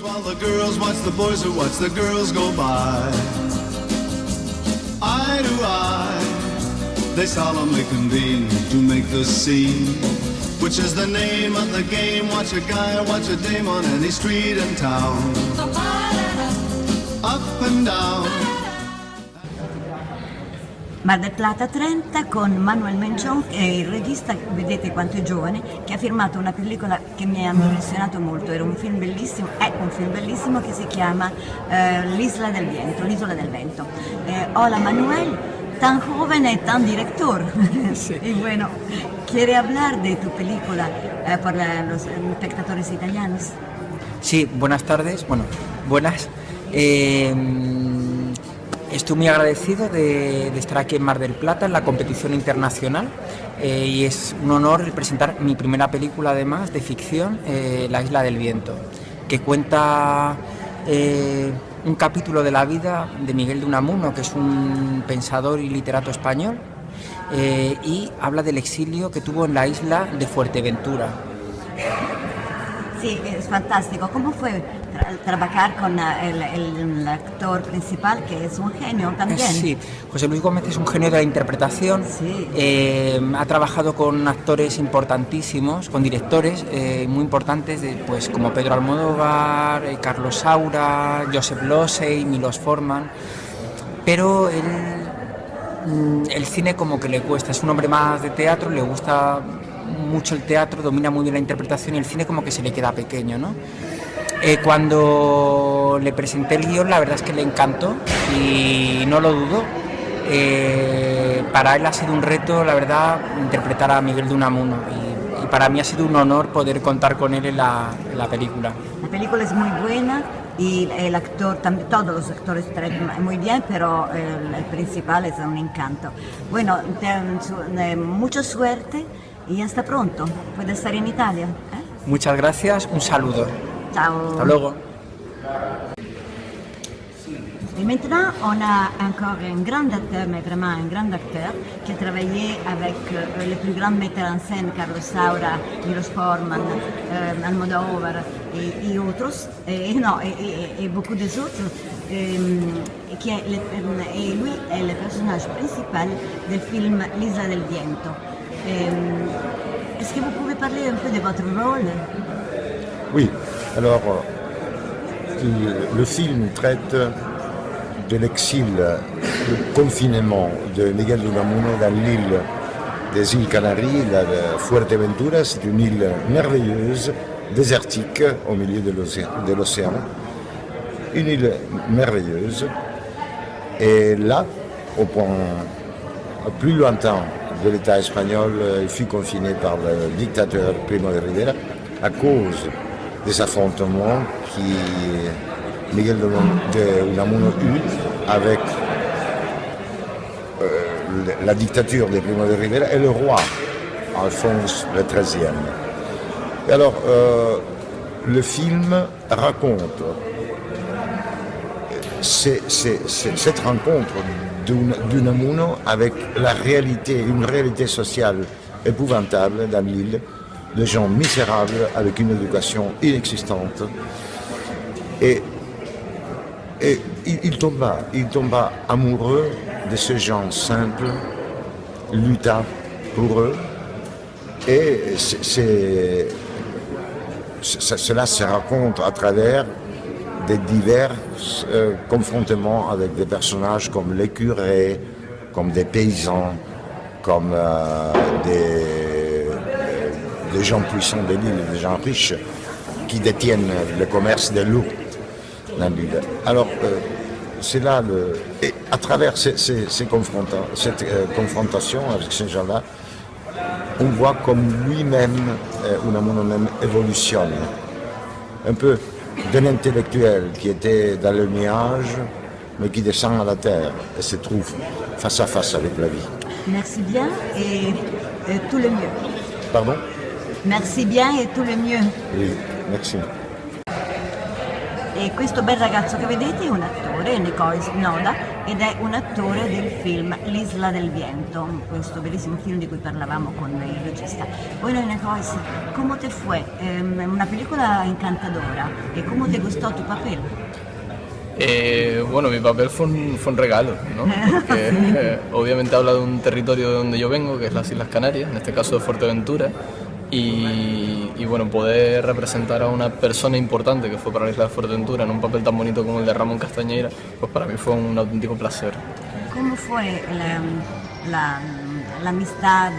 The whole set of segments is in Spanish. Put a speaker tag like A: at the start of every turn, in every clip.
A: While the girls watch the boys who watch the girls go by, eye to eye, they solemnly convene to make the scene, which is the name of the game. Watch a guy or watch a dame on any street in town, up and down.
B: Mar del Plata 30 con Manuel Menchon, che è il regista, vedete quanto è giovane, che ha firmato una pellicola che mi ha impressionato molto. Era un film bellissimo, è un film bellissimo che si chiama L'Isola del Vento. Hola Manuel, tan joven y tan director. Sí. Y bueno, ¿quiere hablar de tu película para los espectadores italianos?
C: Sí, buenas tardes, buenas. Estoy muy agradecido de estar aquí en Mar del Plata en la competición internacional y es un honor el presentar mi primera película además de ficción, La Isla del Viento, que cuenta un capítulo de la vida de Miguel de Unamuno, que es un pensador y literato español, y habla del exilio que tuvo en la isla de Fuerteventura.
B: Sí, es fantástico. ¿Cómo fue trabajar con el actor principal, que es un genio también?
C: Sí, José Luis Gómez es un genio de la interpretación.
B: Sí.
C: Ha trabajado con actores importantísimos, con directores muy importantes, pues como Pedro Almodóvar, Carlos Saura, Josep Losey, Milos Forman. Pero el cine como que le cuesta, es un hombre más de teatro, le gusta mucho el teatro, domina muy bien la interpretación y el cine como que se le queda pequeño, ¿no? Cuando le presenté el guión, la verdad es que le encantó y no lo dudó. Para él ha sido un reto, la verdad, interpretar a Miguel de Unamuno y para mí ha sido un honor poder contar con él en la película.
B: La película es muy buena y el actor, todos los actores están muy bien, pero el principal es un encanto. Bueno, mucha suerte y hasta pronto. Puedes estar en Italia.
C: Muchas gracias, un saludo.
B: Ciao.
C: Hasta luego.
B: Et maintenant, on a encore un grand acteur, mais vraiment un grand acteur, qui a travaillé avec les plus grands metteurs en scène, Carlos Saura, Milos Forman, Almodóvar et autres, et beaucoup des autres. Et lui est le personnage principal du film L'Isla del Viento. Est-ce que vous pouvez parler un peu de votre rôle?
D: Oui, alors le film traite de l'exil, le confinement de Miguel de Unamuno dans l'île des îles Canaries, la de Fuerteventura. C'est une île merveilleuse, désertique, au milieu de l'océan. Une île merveilleuse. Et là, au point plus lointain de l'État espagnol, il fut confiné par le dictateur Primo de Rivera à cause des affrontements qui Miguel de Unamuno eut avec la dictature de Primo de Rivera et le roi Alphonse XIII. Et alors, le film raconte cette rencontre d'Unamuno avec la réalité, une réalité sociale épouvantable dans l'île, de gens misérables avec une éducation inexistante. Et il tomba amoureux de ces gens simples, lutta pour eux. Et cela se raconte à travers des divers confrontements avec des personnages comme les curés, comme des paysans, comme des gens puissants de l'île, des gens riches qui détiennent le commerce des loups dans l'île. Alors, c'est là, et à travers cette confrontation avec ces gens-là, on voit comme lui-même, Unamuno même, évolutionne. Un peu d'un intellectuel qui était dans le nuage, mais qui descend à la terre et se trouve face à face avec la vie.
B: Merci bien et tout le mieux.
D: Pardon?
B: Merci bien et tout le mieux.
D: Oui, merci.
B: E questo bel ragazzo che vedete è un attore, Nicole Noda, ed è un attore del film L'Isla del Viento, questo bellissimo film di cui parlavamo con il regista. Bueno, Nicole, ¿cómo te fue? Una película encantadora. ¿Y cómo te gustó tu papel?
E: Bueno, mi papel fue un regalo, ¿no? Porque, obviamente habla de un territorio de donde yo vengo, que es las Islas Canarias, en este caso de Fuerteventura, y bueno, poder representar a una persona importante que fue para la isla de Fuerteventura en un papel tan bonito como el de Ramón Castañeira, pues para mí fue un auténtico placer.
B: ¿Cómo fue la amistad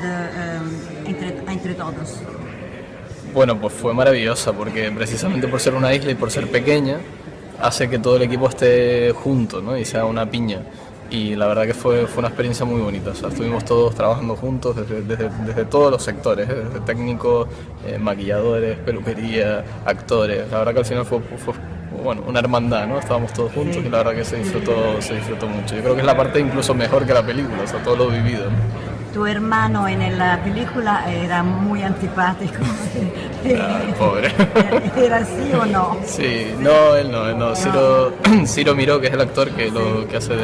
B: entre todos?
E: Bueno, pues fue maravillosa porque precisamente por ser una isla y por ser pequeña hace que todo el equipo esté junto, ¿no? Y sea una piña. Y la verdad que fue una experiencia muy bonita. O sea, estuvimos todos trabajando juntos desde todos los sectores, desde técnicos, maquilladores, peluquería, actores. La verdad que al final fue bueno, una hermandad, ¿no? Estábamos todos juntos y la verdad que se disfrutó mucho. Yo creo que es la parte incluso mejor que la película, o sea, todo lo vivido, ¿no?
B: Tu hermano en la película era muy antipático.
E: Pobre.
B: ¿Era así o no?
E: Sí, no, él no. Ciro Miró, que es el actor que hace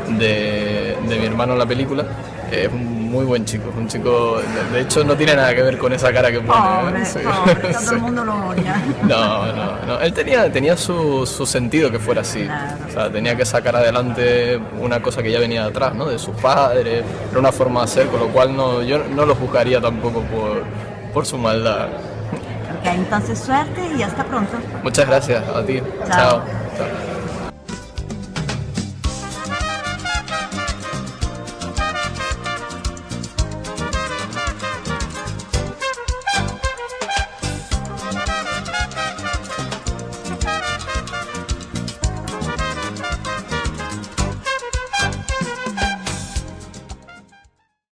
E: de mi hermano en la película, es un muy buen chico. Un chico, de hecho, no tiene nada que ver con esa cara que pone.
B: Pobre,
E: Sí.
B: pobre, todo el mundo lo odia.
E: No. Él tenía su sentido que fuera así.
B: Claro.
E: O sea, tenía que sacar adelante una cosa que ya venía de atrás, ¿no? De sus padres, era una forma de hacer, con lo cual yo no lo juzgaría tampoco por su maldad.
B: Ok, entonces suerte y hasta pronto.
E: Muchas gracias a ti.
B: Chao.
E: Chao.